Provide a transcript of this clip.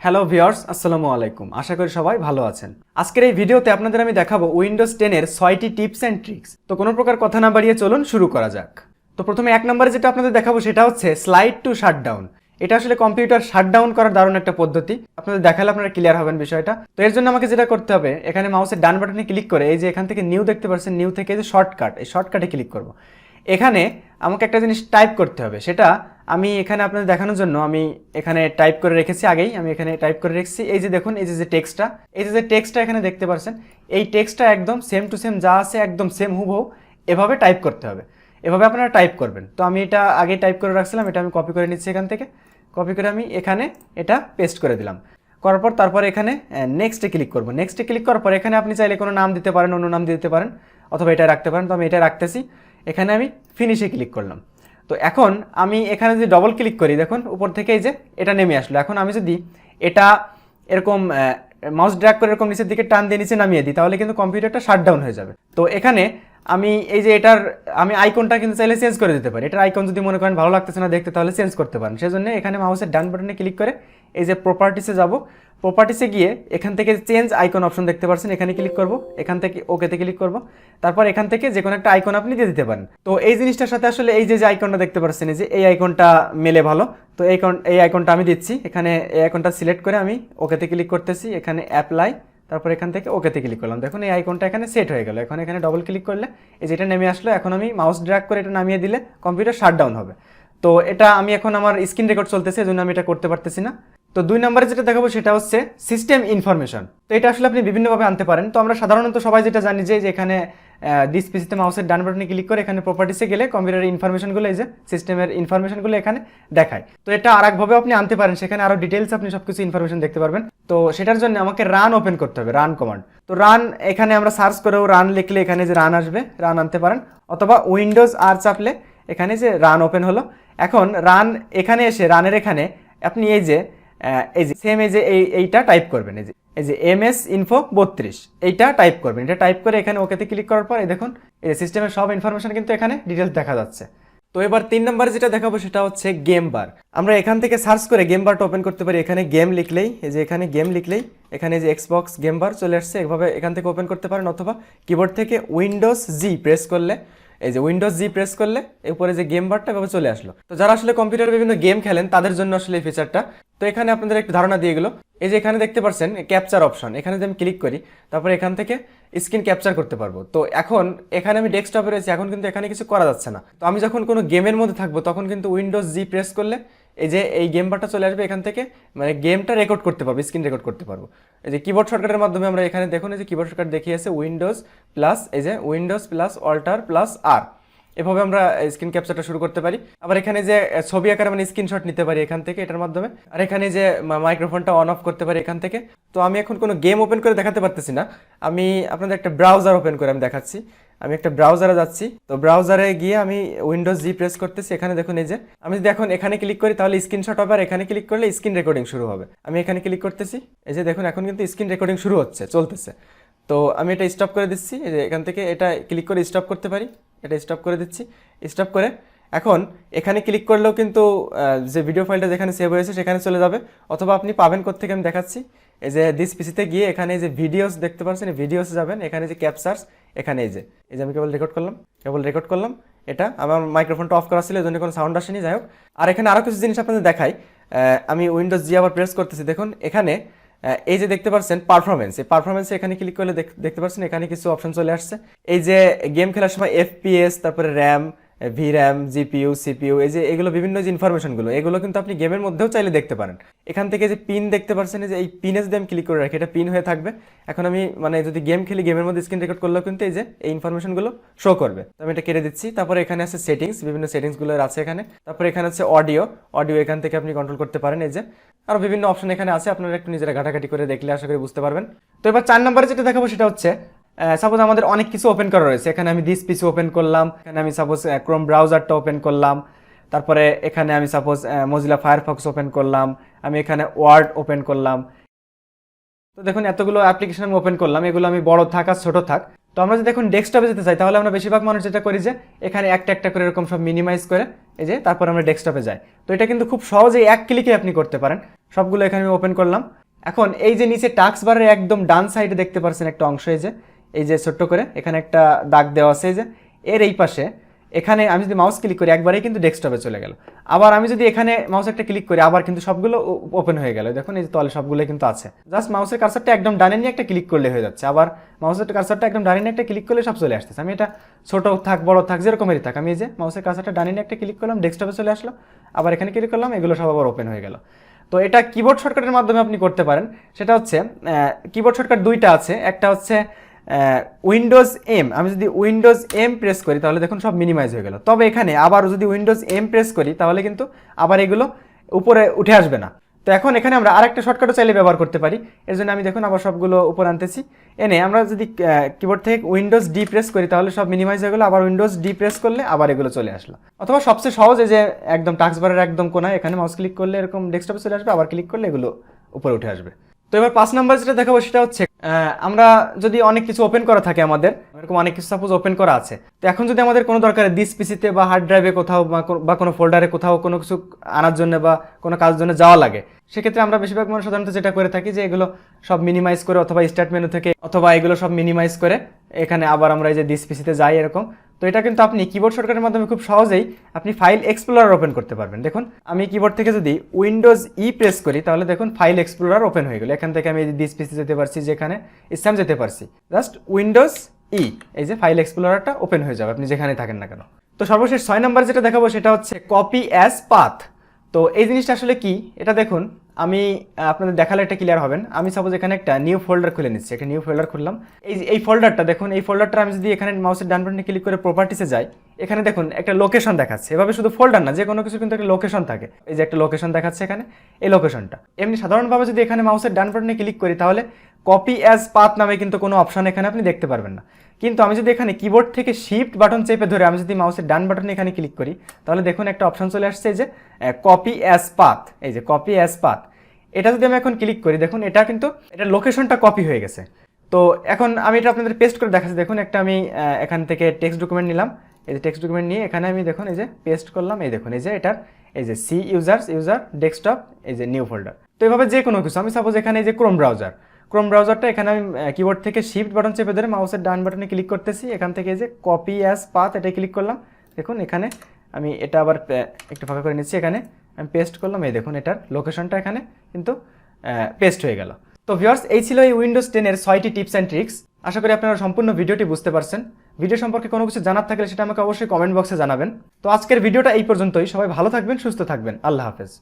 Hello viewers, আসসালামু আলাইকুম। আশা করি সবাই ভালো আছেন। আজকের এই ভিডিওতে আপনাদের আমি দেখাবো উইন্ডোজ 10 এর 6টি টিপস অ্যান্ড ট্রিক্স। তো কোনো প্রকার কথা না বাড়িয়ে চলুন শুরু করা যাক। তো প্রথমে এক নম্বরে যেটা আপনাদের দেখাবো সেটা হচ্ছে স্লাইড টু শাটডাউন। এটা আসলে কম্পিউটার শাটডাউন করার দারুণ একটা পদ্ধতি। আপনাদের দেখালে আপনারা ক্লিয়ার হবেন বিষয়টা। তো এর জন্য আমাকে যেটা করতে হবে, এখানে মাউসের ডান বাটনে ক্লিক করে এই যে এখান থেকে নিউ দেখতে পাচ্ছেন, নিউ থেকে এই যে শর্টকাট, এই শর্টকাটে ক্লিক করব। এখানে আমাকে একটা জিনিস টাইপ করতে হবে, সেটা আমি এখানে আপনাদের দেখানোর জন্য আমি এখানে টাইপ করে রেখেছি আগেই। আমি এখানে টাইপ করে রেখেছি, এই যে দেখুন, এই যে টেক্সটটা, এই যে টেক্সটটা এখানে দেখতে পাচ্ছেন, এই টেক্সটটা একদম সেম টু সেম যা আছে একদম সেম হুবহু এভাবে টাইপ করতে হবে। এভাবে আপনারা টাইপ করবেন। তো আমি এটা আগে টাইপ করে রাখছিলাম, এটা আমি কপি করে নিচ্ছি এখান থেকে। কপি করে আমি এখানে এটা পেস্ট করে দিলাম। করার পর তারপর এখানে নেক্সটে ক্লিক করব। নেক্সটে ক্লিক করার পর এখানে আপনি চাইলে কোনো নাম দিতে পারেন, অন্য নাম দিতে পারেন, অথবা এটা রাখতে পারেন। তো আমি এটা রাখতেছি। এখানে আমি ফিনিশে ক্লিক করলাম। তো এখন আমি এখানে যদি ডবল ক্লিক করি, দেখুন উপর থেকে এই যে এটা নেমে আসলো। এখন আমি যদি এটা এরকম মাউস ড্র্যাগ করে এরকম নিচের দিকে টান দিয়ে নিচে নামিয়ে দিই, তাহলে কিন্তু কম্পিউটারটা শাটডাউন হয়ে যাবে। তো এখানে আমি এই যে এটার আমি আইকনটা কিন্তু চাইলে চেঞ্জ করে দিতে পারি। এটার আইকন যদি মনে করেন ভালো লাগতেছে না দেখতে, তাহলে চেঞ্জ করতে পারেন। সেজন্য এখানে মাউসের ডান বাটনে ক্লিক করে এই যে প্রপার্টিসে যাব। প্রপার্টিসে গিয়ে এখান থেকে চেঞ্জ আইকন অপশন দেখতে পাচ্ছেন, এখানে ক্লিক করব। এখান থেকে ওকেতে ক্লিক করব। তারপর এখান থেকে যে কোনো একটা আইকন আপনি দিয়ে দিতে পারেন। তো এই জিনিসটার সাথে আসলে এই যে আইকনটা দেখতে পাচ্ছেন, এই যে এই আইকনটা মেলে ভালো। তো এই আইকনটা আমি দিচ্ছি। এখানে এই আইকনটা সিলেক্ট করে আমি ওকেতে ক্লিক করতেছি। এখানে অ্যাপ্লাই, তারপর এখান থেকে ওকেতে ক্লিক করলাম। দেখুন এই আইকনটা এখানে সেট হয়ে গেল। এখন এখানে ডবল ক্লিক করলে এই যেটা নেমে আসলো। এখন আমি মাউস ড্র্যাগ করে এটা নামিয়ে দিলে কম্পিউটার শাটডাউন হবে। তো এটা আমি এখন আমার স্ক্রিন রেকর্ড চলতেছে, এজন্য আমি এটা করতে পারতেছি না। তো 2 নম্বরে যেটা দেখাবো সেটা হচ্ছে সিস্টেম ইনফরমেশন। তো এটা আসলে আপনি বিভিন্নভাবে আনতে পারেন। তো আমরা সাধারণত সবাই যেটা জানি যে এখানে দিস পিসিতে মাউসের ডান বাটনে ক্লিক করে এখানে প্রপার্টিসে গেলে কম্পিউটারের ইনফরমেশনগুলো, এই যে সিস্টেমের ইনফরমেশনগুলো এখানে দেখায়। তো এটা আরেকভাবে আপনি আনতে পারেন, সেখানে আরও ডিটেলস আপনি সব কিছু ইনফরমেশন দেখতে পারবেন। তো সেটার জন্য আমাকে রান ওপেন করতে হবে, রান কমান্ড। তো রান এখানে আমরা সার্চ করেও রান লিখলে এখানে যে রান আসবে, রান আনতে পারেন, অথবা উইন্ডোজ আর চাপলে এখানে যে রান ওপেন হলো। এখন রান এখানে এসে রানের এখানে আপনি এই যে সেম এই যে এইটা টাইপ করবেন, এই যে MS Info 32 এইটা টাইপ করবেন। এটা টাইপ করে এখানে ওকেতে ক্লিক করার পর এই দেখুন এই সিস্টেমের সব ইনফরমেশন কিন্তু এখানে ডিটেলস দেখা যাচ্ছে। তো এবার 3 নম্বরে যেটা দেখাবো সেটা হচ্ছে গেম বার। আমরা এখান থেকে সার্চ করে গেম বারটা ওপেন করতে পারি। এখানে গেম লিখলেই, এই যে এখানে গেম লিখলেই এখানে যে এক্সবক্স গেম বার চলে আসছে। এভাবে এখান থেকে ওপেন করতে পারেন, অথবা কিবোর্ড থেকে উইন্ডোজ জি প্রেস করলে, এই যে উইন্ডোজ জি প্রেস করলে উপরে যে গেম বারটা এভাবে চলে আসলো। তো যারা আসলে কম্পিউটারে বিভিন্ন গেম খেলেন তাদের জন্য আসলে এই ফিচারটা। তো এখানে আপনাদের একটু ধারণা দিয়ে গেলো। এই যে এখানে দেখতে পাচ্ছেন ক্যাপচার অপশন, এখানে যদি আমি ক্লিক করি তারপরে এখান থেকে স্ক্রিন ক্যাপচার করতে পারবো। তো এখন এখানে আমি ডেস্কটপে রয়েছি, এখন কিন্তু এখানে কিছু করা যাচ্ছে না। তো আমি যখন কোনো গেমের মধ্যে থাকবো তখন কিন্তু উইন্ডোজ জি প্রেস করলে এই যে এই গেম বারটা চলে আসবে। এখান থেকে মানে গেমটা রেকর্ড করতে পারবো, স্ক্রিন রেকর্ড করতে পারবো। এই যে কিবোর্ড শর্টকাটের মাধ্যমে আমরা এখানে দেখুন এই যে কিবোর্ড শর্টকাট দেখিয়েছে উইন্ডোজ প্লাস, এই যে উইন্ডোজ প্লাস অল্টার প্লাস আর, এভাবে আমরা স্ক্রিন ক্যাপচারটা শুরু করতে পারি। আবার এখানে যে ছবি আকারে মানে স্ক্রিনশট নিতে পারি এখান থেকে এটার মাধ্যমে। আর এখানে যে মাইক্রোফোনটা অন অফ করতে পারি এখান থেকে। তো আমি এখন কোনো গেম ওপেন করে দেখাতে পারতেছি না, আমি আপনাদের একটা ব্রাউজার ওপেন করে আমি দেখাচ্ছি। আমি একটা ব্রাউজারে যাচ্ছি। তো ব্রাউজারে গিয়ে আমি উইন্ডোজ জি প্রেস করতেছি। এখানে দেখুন এই যে আমি যদি এখন এখানে ক্লিক করি তাহলে স্ক্রিনশট হবে, আর এখানে ক্লিক করলে স্ক্রিন রেকর্ডিং শুরু হবে। আমি এখানে ক্লিক করতেছি, এই যে দেখুন এখন কিন্তু স্ক্রিন রেকর্ডিং শুরু হচ্ছে, চলতেছে। তো আমি এটা স্টপ করে দিচ্ছি। এই যে এখান থেকে এটা ক্লিক করে স্টপ করতে পারি, এটা স্টপ করে দিচ্ছি। স্টপ করে এখন এখানে ক্লিক করলেও কিন্তু যে ভিডিও ফাইলটা যেখানে সেভ হয়েছে সেখানে চলে যাবে, অথবা আপনি পাবেন কোত্থেকে আমি দেখাচ্ছি। এই যে দিস পিসিতে গিয়ে এখানে যে ভিডিওস দেখতে পাচ্ছেন, ভিডিওস যাবেন, এখানে যে ক্যাপচার্স, এখানে এই যে আমি কেবল রেকর্ড করলাম। এটা আমার মাইক্রোফোনটা অফ করা ছিল, এই জন্য কোনো সাউন্ড আসেনি, যাই হোক। আর এখানে আরও কিছু জিনিস আপনাদের দেখাই। আমি উইন্ডোজ জি আবার প্রেস করতেছি। দেখুন এখানে এই যে দেখতে পাচ্ছেন পারফরমেন্স, এই পারফরমেন্সে এখানে ক্লিক করলে দেখতে পাচ্ছেন এখানে কিছু অপশন চলে আসছে। এই যে গেম খেলার সময় FPS, তারপরে র্যাম, VRAM, GPU, CPU, এই যে এগুলো বিভিন্ন যে ইনফরমেশনগুলো, এগুলো কিন্তু আপনি গেমের মধ্যেও চাইলে দেখতে পারেন। এখান থেকে যে পিন দেখতে পাচ্ছেন, যে এই পিনে যদি আমি ক্লিক করে রাখি এটা পিন হয়ে থাকবে। এখন আমি মানে যদি গেম খেলি, গেমের মধ্যে স্ক্রিন রেকর্ড করলেও কিন্তু এই যে এই ইনফরমেশনগুলো শো করবে। তো আমি এটা কেটে দিচ্ছি। তারপরে এখানে আছে সেটিংস, বিভিন্ন সেটিংসগুলো আছে এখানে। তারপরে এখানে আছে অডিও, এখান থেকে আপনি কন্ট্রোল করতে পারেন। এই যে আরও বিভিন্ন অপশন এখানে আছে, আপনারা একটু নিজেরা ঘাটাঘাটি করে দেখলে আশা করি বুঝতে পারবেন। তো এবার 4 নম্বরে যেটা দেখাবো সেটা হচ্ছে সাপোজ আমাদের অনেক কিছু ওপেন করা রয়েছে। এখানে আমি দিস পিসি ওপেন করলাম, এখানে আমি সাপোজ ক্রোম ব্রাউজারটা ওপেন করলাম, তারপরে এখানে আমি সাপোজ মজিলা ফায়ারফক্স ওপেন করলাম, আমি এখানে ওয়ার্ড ওপেন করলাম। তো দেখুন এতগুলো অ্যাপ্লিকেশন আমি ওপেন করলাম, এগুলো আমি বড় থাক আর ছোট থাক। তো আমরা যদি এখন ডেস্কটপে যেতে চাই তাহলে আমরা বেশিরভাগ মানুষ যেটা করি যে এখানে একটা একটা করে এরকম সব মিনিমাইজ করে এই যে তারপর আমরা ডেস্কটপে যাই। তো এটা কিন্তু খুব সহজেই এক ক্লিকে আপনি করতে পারেন। সবগুলো এখানে আমি ওপেন করলাম। এখন এই যে নিচে টাস্ক বারের একদম ডান সাইডে দেখতে পাচ্ছেন একটা অংশ, এই যে ছোট্ট করে এখানে একটা দাগ দেওয়া আছে, এই যে এর এই পাশে এখানে আমি যদি মাউস ক্লিক করি একবারেই কিন্তু ডেস্কটপে চলে গেল। আবার আমি যদি এখানে মাউস একটা ক্লিক করি আবার কিন্তু সবগুলো ওপেন হয়ে গেল। দেখুন এই যে তলে সবগুলো কিন্তু আছে। জাস্ট মাউসের কার্সারটা একদম ডানে নিয়ে একটা ক্লিক করলে হয়ে যাচ্ছে। আবার মাউসের কার্সারটা একদম ডানে নিয়ে একটা ক্লিক করলে সব চলে আসতেছে। আমি এটা ছোট থাক বড় থাক যেরকমেরই থাক, আমি এই যে মাউসের কার্সারটা ডানে নিয়ে একটা ক্লিক করলাম, ডেস্কটপে চলে আসলো। আবার এখানে ক্লিক করলাম, এগুলো সব আবার ওপেন হয়ে গেল। তো এটা কিবোর্ড শর্টকাটের মাধ্যমে আপনি করতে পারেন। সেটা হচ্ছে কিবোর্ড শর্টকাট দুইটা আছে। একটা হচ্ছে উইন্ডোজ এম, আমি যদি উইন্ডোজ এম প্রেস করি তাহলে দেখুন সব মিনিমাইজ হয়ে গেল। তবে এখানে আবার যদি উইন্ডোজ এম প্রেস করি তাহলে কিন্তু আবার এগুলো উপরে উঠে আসবে না। তো এখন এখানে আমরা আরেকটা শর্টকাটও চাইলে ব্যবহার করতে পারি। এর জন্য আমি দেখুন আবার সবগুলো উপরে আনতেছি, এনে আমরা যদি কিবোর্ড থেকে উইন্ডোজ ডি প্রেস করি তাহলে সব মিনিমাইজ হয়ে গেলো, আবার উইন্ডোজ ডি প্রেস করলে আবার এগুলো চলে আসলো। অথবা সবচেয়ে সহজ এই যে একদম টাস্ক বারের একদম কোনায় এখানে মাউস ক্লিক করলে এরকম ডেস্কটপে চলে আসবে, আবার ক্লিক করলে এগুলো উপরে উঠে আসবে। তো এবার 5 নাম্বার যেটা দেখাবো সেটা হচ্ছে আমরা যদি অনেক কিছু ওপেন করা থাকে, আমাদের এরকম অনেক কিছু সাপোজ ওপেন করা আছে, তো এখন যদি আমাদের কোনো দরকারে দিস পিসিতে বা হার্ড ড্রাইভে কোথাও বা কোনো ফোল্ডারে কোথাও কোনো কিছু আনার জন্য বা কোনো কাজের জন্য যাওয়া লাগে, সেক্ষেত্রে আমরা বেশিরভাগ মানুষ সাধারণত যেটা করে থাকি যে এগুলো সব মিনিমাইজ করে অথবা স্টার্ট মেনু থেকে অথবা এগুলো সব মিনিমাইজ করে এখানে আবার আমরা এই যে দিস পিসিতে যাই এরকম। তো এটা কিন্তু আপনি কিবোর্ড শর্টকাটের মাধ্যমে খুব সহজেই আপনি ফাইল এক্সপ্লোরার ওপেন করতে পারবেন। দেখুন আমি কিবোর্ড থেকে যদি উইন্ডোজ ই প্রেস করি তাহলে দেখুন ফাইল এক্সপ্লোরার ওপেন হয়ে গেল। এখান থেকে আমি দিস পিসি যেতে পারছি, যেখানে ইসলাম যেতে পারছি, জাস্ট উইন্ডোজ ই, এই যে ফাইল এক্সপ্লোরারটা ওপেন হয়ে যাবে আপনি যেখানে থাকেন না কেন। তো সর্বশেষ 6 নাম্বার যেটা দেখাবো সেটা হচ্ছে কপি অ্যাজ পাথ। তো এই জিনিসটা আসলে কি এটা দেখুন, আমি আপনাদের দেখালে একটা ক্লিয়ার হবেন। আমি সাপোজ এখানে একটা নিউ ফোল্ডার খুলে নিচ্ছি, একটা নিউ ফোল্ডার খুললাম। এই ফোল্ডারটা দেখুন, এই ফোল্ডারটা আমি যদি এখানে মাউসের ডান বাটনে ক্লিক করে প্রপার্টিসে যাই, এখানে দেখুন একটা লোকেশন দেখাচ্ছে। এভাবে শুধু ফোল্ডার না, যে কোনো কিছু কিন্তু একটা লোকেশন থাকে। এই যে একটা লোকেশন দেখাচ্ছে এখানে, এই লোকেশনটা এমনি সাধারণভাবে যদি এখানে মাউসের ডান বাটনে ক্লিক করি তাহলে কপি অ্যাজ পাথ নামে কিন্তু কোনো অপশন এখানে আপনি দেখতে পারবেন না। কিন্তু আমি যদি এখানে কিবোর্ড থেকে শিফট বাটন চেপে ধরে আমি যদি মাউসের ডান বাটনে এখানে ক্লিক করি তাহলে দেখুন একটা অপশন চলে আসছে যে কপি অ্যাজ পাথ। এই যে কপি অ্যাজ পাথ, এটা যদি আমি এখন ক্লিক করি দেখুন এটা কিন্তু এটা লোকেশনটা কপি হয়ে গেছে। তো এখন আমি এটা আপনাদের পেস্ট করে দেখাচ্ছি। দেখুন একটা আমি এখান থেকে টেক্সট ডকুমেন্ট নিলাম, এই যে টেক্সট ডকুমেন্ট নিয়ে এখানে আমি দেখুন এই যে পেস্ট করলাম। এই দেখুন এই যে এটার এই যে সি ইউজার ডেস্কটপ, এই যে নিউ ফোল্ডার। তো এভাবে যে কোনো কিছু আমি সাপোজ এখানে এই যে ক্রোম ব্রাউজারটা এখানে আমি কিবোর্ড থেকে শিফট বাটন চেপে ধরে মাউসের ডান বাটনে ক্লিক করতেছি, এখান থেকে এই যে কপি অ্যাজ পাথ এটা ক্লিক করলাম। দেখুন এখানে আমি এটা আবার একটু ফাঁকা করে নিচ্ছি, এখানে আমি পেস্ট করলাম। এই দেখুন এটার লোকেশনটা এখানে কিন্তু পেস্ট হয়ে গেল। তো ভিউয়ার্স এই ছিল এই উইন্ডোজ 10 এর 6টি টিপস অ্যান্ড ট্রিক্স। আশা করি আপনারা সম্পূর্ণ ভিডিওটি বুঝতে পারছেন। ভিডিও সম্পর্কে কোনো কিছু জানার থাকলে সেটা আমাকে অবশ্যই কমেন্ট বক্সে জানাবেন। তো আজকের ভিডিওটা এই পর্যন্তই। সবাই ভালো থাকবেন, সুস্থ থাকবেন। আল্লাহ হাফেজ।